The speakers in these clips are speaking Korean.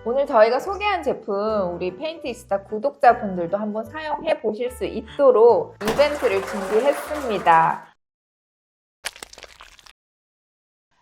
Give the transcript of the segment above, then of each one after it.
오늘 저희가 소개한 제품 우리 페인트이스타 구독자분들도 한번 사용해 보실 수 있도록 이벤트를 준비했습니다.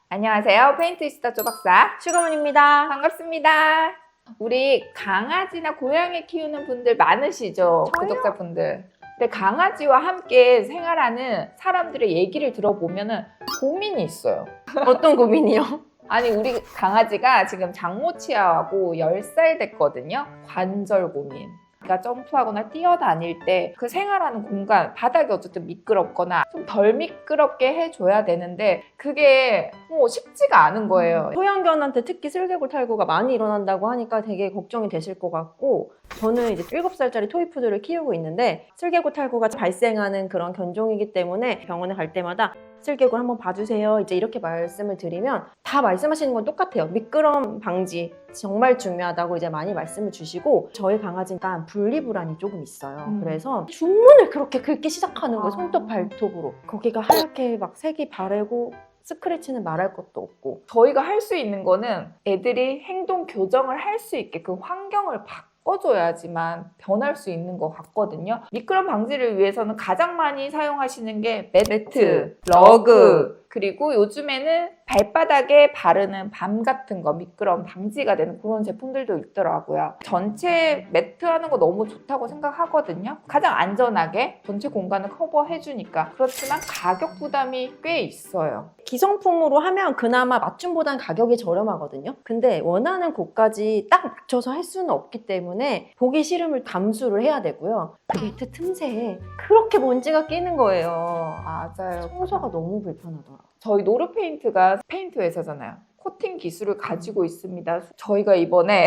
안녕하세요. 페인트이스타 조박사 슈가몬입니다. 반갑습니다. 우리 강아지나 고양이 키우는 분들 많으시죠? 구독자분들. 근데 강아지와 함께 생활하는 사람들의 얘기를 들어보면 고민이 있어요. 어떤 고민이요? 아니 우리 강아지가 지금 장모치아하고 10살 됐거든요. 관절 고민. 그러니까 점프하거나 뛰어다닐 때 그 생활하는 공간, 바닥이 어쨌든 미끄럽거나 좀 덜 미끄럽게 해줘야 되는데 그게 쉽지가 않은 거예요. 소형견한테 특히 슬개골 탈구가 많이 일어난다고 하니까 되게 걱정이 되실 것 같고, 저는 이제 7살짜리 토이푸드를 키우고 있는데 슬개골 탈구가 발생하는 그런 견종이기 때문에 병원에 갈 때마다 슬개골 한번 봐주세요 이제 이렇게 말씀을 드리면 다 말씀하시는 건 똑같아요. 미끄럼 방지 정말 중요하다고 이제 많이 말씀을 주시고, 저희 강아지가 분리불안이 조금 있어요. 그래서 주문을 그렇게 긁기 시작하는 거예요. 손톱 발톱으로. 거기가 하얗게 막 색이 바래고 스크래치는 말할 것도 없고. 저희가 할 수 있는 거는 애들이 행동 교정을 할 수 있게 그 환경을 바꿔줘야지만 변할 수 있는 것 같거든요. 미끄럼 방지를 위해서는 가장 많이 사용하시는 게 매트, 러그, 그리고 요즘에는 발바닥에 바르는 밤 같은 거 미끄럼 방지가 되는 그런 제품들도 있더라고요. 전체 매트 하는 거 너무 좋다고 생각하거든요. 가장 안전하게 전체 공간을 커버해주니까. 그렇지만 가격 부담이 꽤 있어요. 기성품으로 하면 그나마 맞춤보다는 가격이 저렴하거든요. 근데 원하는 곳까지 딱 맞춰서 할 수는 없기 때문에 보기 싫음을 감수를 해야 되고요. 그 매트 틈새에 그렇게 먼지가 끼는 거예요. 맞아요. 청소가 너무 불편하더라고요. 저희 노르페인트가 페인트 회사잖아요. 코팅 기술을 가지고 있습니다. 저희가 이번에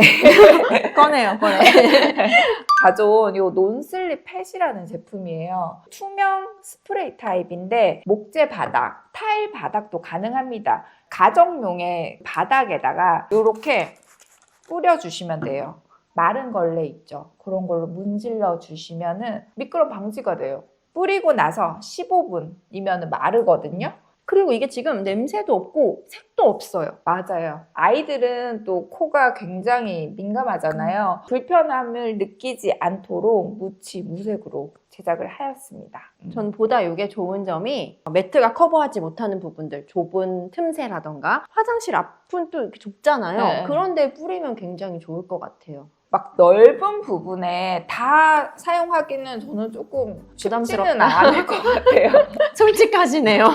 꺼내요. 가져온 이 논슬립 팻이라는 제품이에요. 투명 스프레이 타입인데 목재 바닥, 타일 바닥도 가능합니다. 가정용의 바닥에다가 이렇게 뿌려주시면 돼요. 마른 걸레 있죠? 그런 걸로 문질러 주시면은 미끄럼 방지가 돼요. 뿌리고 나서 15분이면 마르거든요. 그리고 이게 지금 냄새도 없고 색도 없어요. 맞아요. 아이들은 또 코가 굉장히 민감하잖아요. 불편함을 느끼지 않도록 무색으로 제작을 하였습니다. 전 보다 이게 좋은 점이 매트가 커버하지 못하는 부분들, 좁은 틈새라던가 화장실 앞은 또 이렇게 좁잖아요. 네. 그런 데 뿌리면 굉장히 좋을 것 같아요. 막 넓은 부분에 다 사용하기는 저는 조금 쉽지는 않을 것 같아요. 솔직하시네요.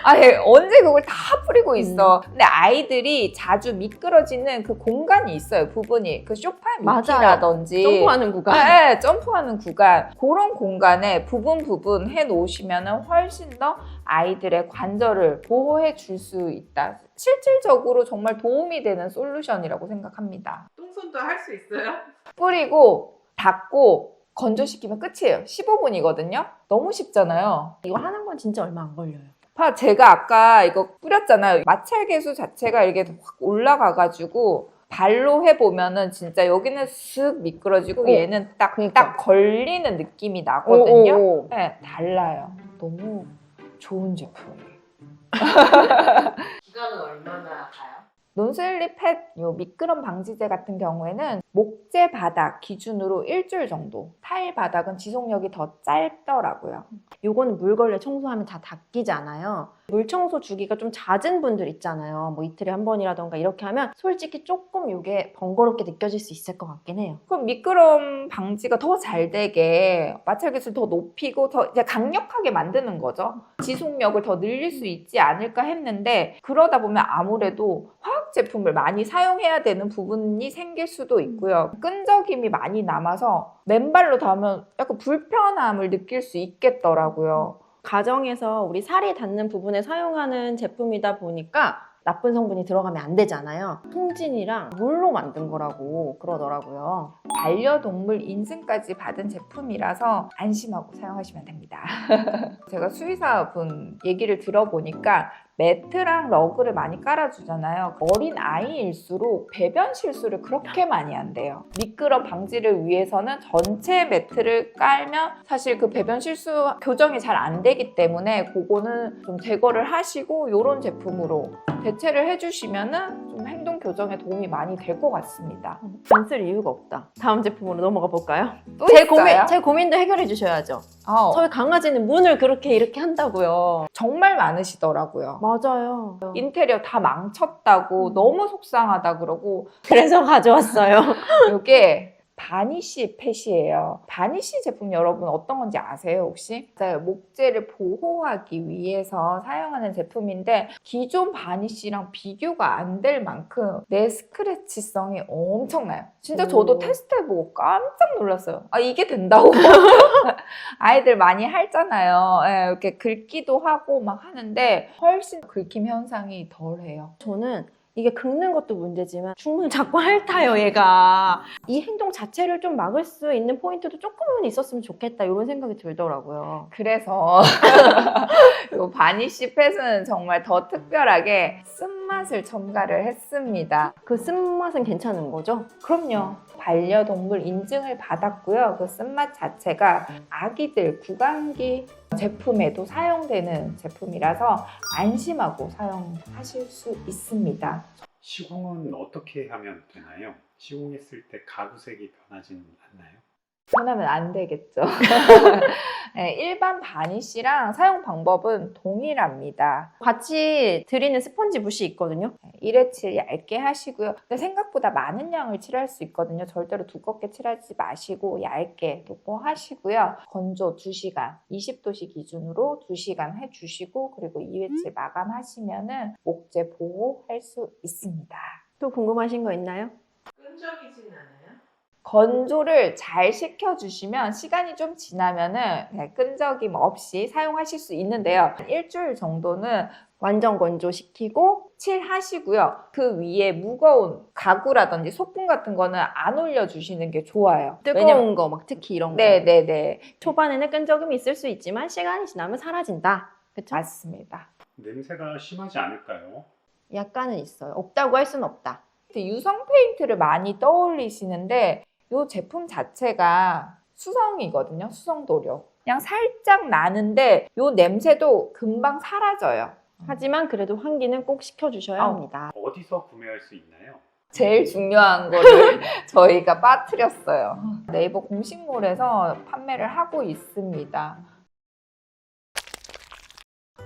아예 언제 그걸 다 뿌리고 있어. 근데 아이들이 자주 미끄러지는 그 공간이 있어요. 부분이. 그 소파 밑이라든지 점프하는 구간. 네, 점프하는 구간. 그런 공간에 부분 해놓으시면 훨씬 더 아이들의 관절을 보호해 줄 수 있다. 실질적으로 정말 도움이 되는 솔루션이라고 생각합니다. 똥손도 할 수 있어요? 뿌리고 닦고 건조시키면 끝이에요. 15분이거든요. 너무 쉽잖아요. 이거 하는 건 진짜 얼마 안 걸려요. 제가 아까 이거 뿌렸잖아요. 마찰계수 자체가 이렇게 확 올라가가지고 발로 해보면은 진짜 여기는 슥 미끄러지고 얘는 딱 걸리는 느낌이 나거든요. 네, 달라요. 너무 좋은 제품이에요. 기간은 얼마나 가요? 논슬립 팻 미끄럼 방지제 같은 경우에는 목재 바닥 기준으로 일주일 정도, 타일 바닥은 지속력이 더 짧더라고요. 요거는 물걸레 청소하면 다 닦이잖아요. 물 청소 주기가 좀 잦은 분들 있잖아요. 뭐 이틀에 한 번이라던가 이렇게 하면 솔직히 조금 요게 번거롭게 느껴질 수 있을 것 같긴 해요. 그럼 미끄럼 방지가 더 잘 되게 마찰 기술 더 높이고 더 이제 강력하게 만드는 거죠. 지속력을 더 늘릴 수 있지 않을까 했는데, 그러다 보면 아무래도 화학 제품을 많이 사용해야 되는 부분이 생길 수도 있고요. 끈적임이 많이 남아서 맨발로 닿으면 약간 불편함을 느낄 수 있겠더라고요. 가정에서 우리 살이 닿는 부분에 사용하는 제품이다 보니까 나쁜 성분이 들어가면 안 되잖아요. 통진이랑 물로 만든 거라고 그러더라고요. 반려동물 인증까지 받은 제품이라서 안심하고 사용하시면 됩니다. 제가 수의사분 얘기를 들어보니까 매트랑 러그를 많이 깔아주잖아요. 어린 아이일수록 배변 실수를 그렇게 많이 한대요. 미끄럼 방지를 위해서는 전체 매트를 깔면 사실 그 배변 실수 교정이 잘 안 되기 때문에 그거는 좀 제거를 하시고 이런 제품으로 대체를 해주시면은 좀 행동 교정에 도움이 많이 될 것 같습니다. 안 쓸 이유가 없다. 다음 제품으로 넘어가 볼까요? 또 제 고민도 해결해 주셔야죠. 저희 강아지는 문을 그렇게 이렇게 한다고요. 정말 많으시더라고요. 맞아요. 인테리어 다 망쳤다고 너무 속상하다 그러고 그래서 가져왔어요. 이게 바니쉬 팻이에요. 바니쉬 제품 여러분 어떤 건지 아세요 혹시? 목재를 보호하기 위해서 사용하는 제품인데 기존 바니쉬랑 비교가 안 될 만큼 내 스크래치성이 엄청나요. 진짜 저도 테스트해보고 깜짝 놀랐어요. 아 이게 된다고? 아이들 많이 핥잖아요. 예, 이렇게 긁기도 하고 막 하는데 훨씬 긁힘 현상이 덜해요. 저는 이게 긁는 것도 문제지만 충분히 자꾸 핥아요, 얘가. 이 행동 자체를 좀 막을 수 있는 포인트도 조금은 있었으면 좋겠다 이런 생각이 들더라고요. 그래서 이 바니쉬 팻은 정말 더 특별하게 쓴맛을 첨가를 했습니다. 그 쓴맛은 괜찮은 거죠? 그럼요. 반려동물 인증을 받았고요. 그 쓴맛 자체가 아기들 구강기 제품에도 사용되는 제품이라서 안심하고 사용하실 수 있습니다. 시공은 어떻게 하면 되나요? 시공했을 때 가구색이 변하지는 않나요? 변하면 안 되겠죠. 네, 일반 바니쉬랑 사용 방법은 동일합니다. 같이 드리는 스펀지 붓이 있거든요. 1회 칠 얇게 하시고요. 근데 생각보다 많은 양을 칠할 수 있거든요. 절대로 두껍게 칠하지 마시고 얇게 놓고 하시고요. 건조 2시간, 20도씨 기준으로 2시간 해주시고 그리고 2회 칠 마감하시면은 목재 보호할 수 있습니다. 또 궁금하신 거 있나요? 끈적이진 않아요? 건조를 잘 시켜주시면 시간이 좀 지나면은 끈적임 없이 사용하실 수 있는데요. 일주일 정도는 완전 건조시키고 칠하시고요. 그 위에 무거운 가구라든지 소품 같은 거는 안 올려주시는 게 좋아요. 뜨거운 거 막 특히 이런 거. 네네네. 초반에는 끈적임이 있을 수 있지만 시간이 지나면 사라진다. 그쵸? 맞습니다. 냄새가 심하지 않을까요? 약간은 있어요. 없다고 할 수는 없다. 유성 페인트를 많이 떠올리시는데 이 제품 자체가 수성이거든요. 수성도료. 그냥 살짝 나는데 이 냄새도 금방 사라져요. 하지만 그래도 환기는 꼭 시켜주셔야 합니다. 어디서 구매할 수 있나요? 제일 중요한 거를 저희가 빠뜨렸어요. 네이버 공식몰에서 판매를 하고 있습니다.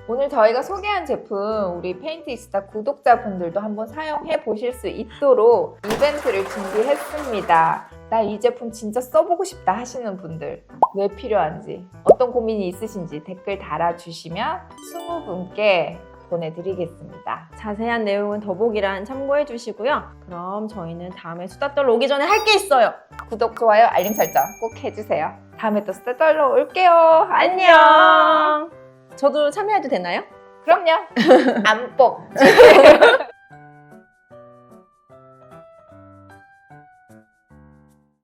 오늘 저희가 소개한 제품 우리 페인트익스타 구독자분들도 한번 사용해 보실 수 있도록 이벤트를 준비했습니다. 나 이 제품 진짜 써보고 싶다 하시는 분들 왜 필요한지 어떤 고민이 있으신지 댓글 달아주시면 20분께 보내드리겠습니다. 자세한 내용은 더보기란 참고해 주시고요. 그럼 저희는 다음에 수다 떨러 오기 전에 할 게 있어요. 구독, 좋아요, 알림 설정 꼭 해주세요. 다음에 또 수다 떨러 올게요. 안녕. 저도 참여해도 되나요? 그럼요. 안 뽑지.